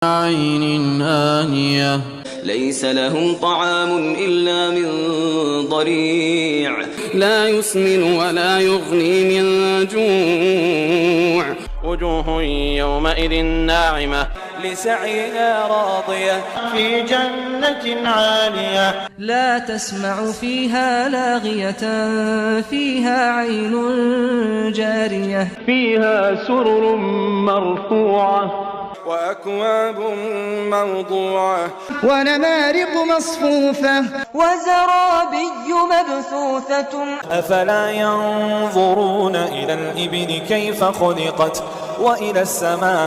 عين آنية ليس لهم طعام إلا من ضريع لا يسمن ولا يغني من جوع وجوه يومئذ ناعمة لسعيها راضية في جنة عالية لا تسمع فيها لاغية فيها عين جارية فيها سرر مرفوعة وأكواب موضوعة ونمارق مصفوفة وزرابي مبثوثة أفلا ينظرون إلى الإبل كيف خلقت وإلى السماء